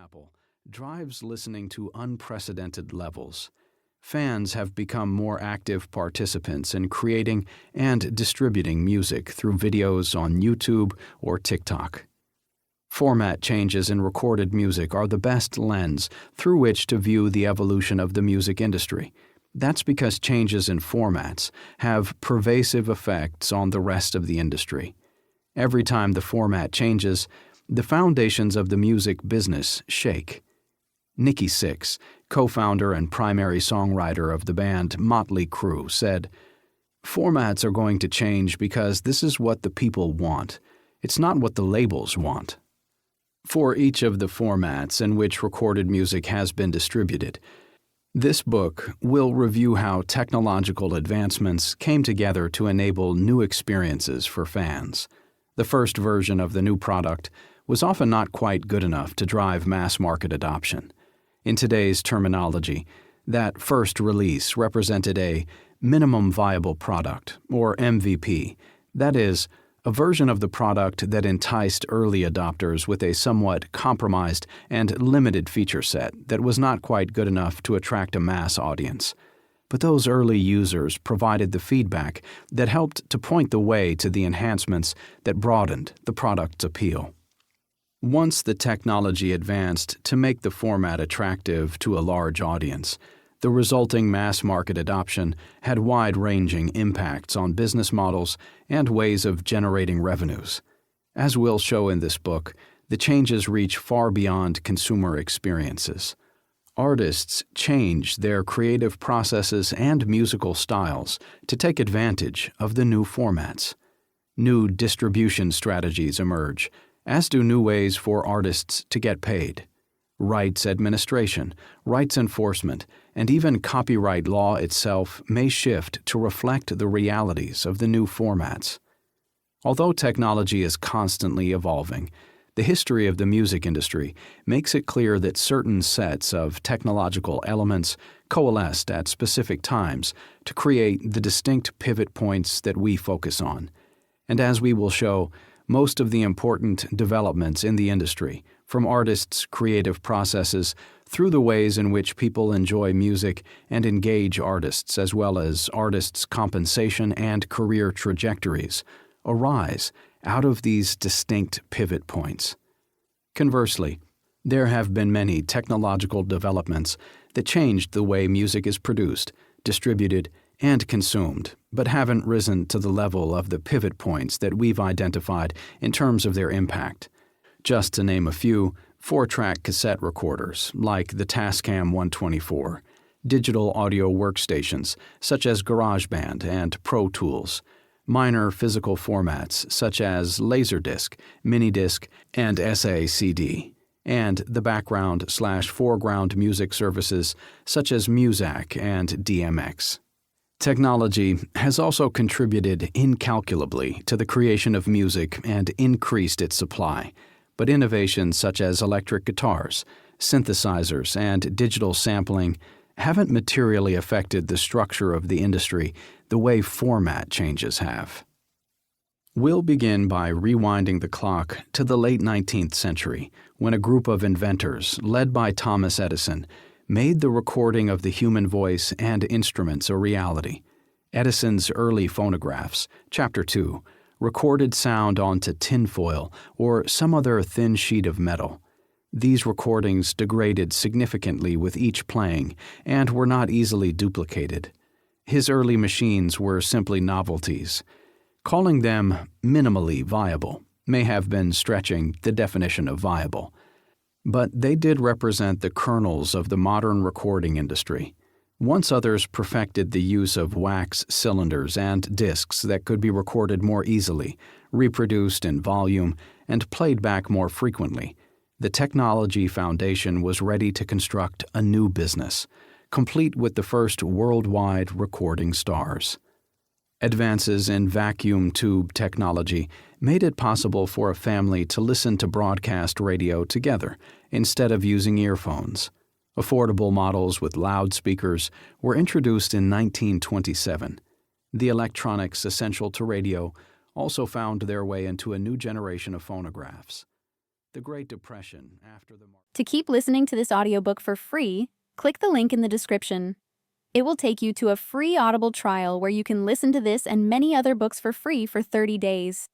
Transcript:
Apple drives listening to unprecedented levels. Fans have become more active participants in creating and distributing music through videos on YouTube or TikTok. Format changes in recorded music are the best lens through which to view the evolution of the music industry. That's because changes in formats have pervasive effects on the rest of the industry. Every time the format changes, the foundations of the music business shake. Nikki Sixx, co-founder and primary songwriter of the band Motley Crue, said, "Formats are going to change because this is what the people want. It's not what the labels want." For each of the formats in which recorded music has been distributed, this book will review how technological advancements came together to enable new experiences for fans. The first version of the new product was often not quite good enough to drive mass market adoption. In today's terminology, that first release represented a minimum viable product, or MVP, that is, a version of the product that enticed early adopters with a somewhat compromised and limited feature set that was not quite good enough to attract a mass audience. But those early users provided the feedback that helped to point the way to the enhancements that broadened the product's appeal. Once the technology advanced to make the format attractive to a large audience, the resulting mass market adoption had wide-ranging impacts on business models and ways of generating revenues. As we'll show in this book, the changes reach far beyond consumer experiences. Artists change their creative processes and musical styles to take advantage of the new formats. New distribution strategies emerge, as do new ways for artists to get paid. Rights administration, rights enforcement, and even copyright law itself may shift to reflect the realities of the new formats. Although technology is constantly evolving, the history of the music industry makes it clear that certain sets of technological elements coalesced at specific times to create the distinct pivot points that we focus on. And as we will show, most of the important developments in the industry, from artists' creative processes through the ways in which people enjoy music and engage artists, as well as artists' compensation and career trajectories, arise out of these distinct pivot points. Conversely, there have been many technological developments that changed the way music is produced, distributed, and consumed, but haven't risen to the level of the pivot points that we've identified in terms of their impact. Just to name a few, 4-track cassette recorders like the Tascam 124, digital audio workstations such as GarageBand and Pro Tools, minor physical formats such as Laserdisc, Minidisc, and SACD, and the background/foreground music services such as Muzak and DMX. Technology has also contributed incalculably to the creation of music and increased its supply, but innovations such as electric guitars, synthesizers, and digital sampling haven't materially affected the structure of the industry the way format changes have. We'll begin by rewinding the clock to the late 19th century, when a group of inventors, led by Thomas Edison, made the recording of the human voice and instruments a reality. Edison's early phonographs, Chapter 2, recorded sound onto tinfoil or some other thin sheet of metal. These recordings degraded significantly with each playing and were not easily duplicated. His early machines were simply novelties. Calling them minimally viable may have been stretching the definition of viable. But they did represent the kernels of the modern recording industry. Once others perfected the use of wax cylinders and discs that could be recorded more easily, reproduced in volume, and played back more frequently, the technology foundation was ready to construct a new business, complete with the first worldwide recording stars. Advances in vacuum tube technology made it possible for a family to listen to broadcast radio together instead of using earphones. Affordable models with loudspeakers were introduced in 1927. The electronics essential to radio also found their way into a new generation of phonographs. The Great Depression after the To keep listening to this audiobook for free, click the link in the description. It will take you to a free Audible trial where you can listen to this and many other books for free for 30 days.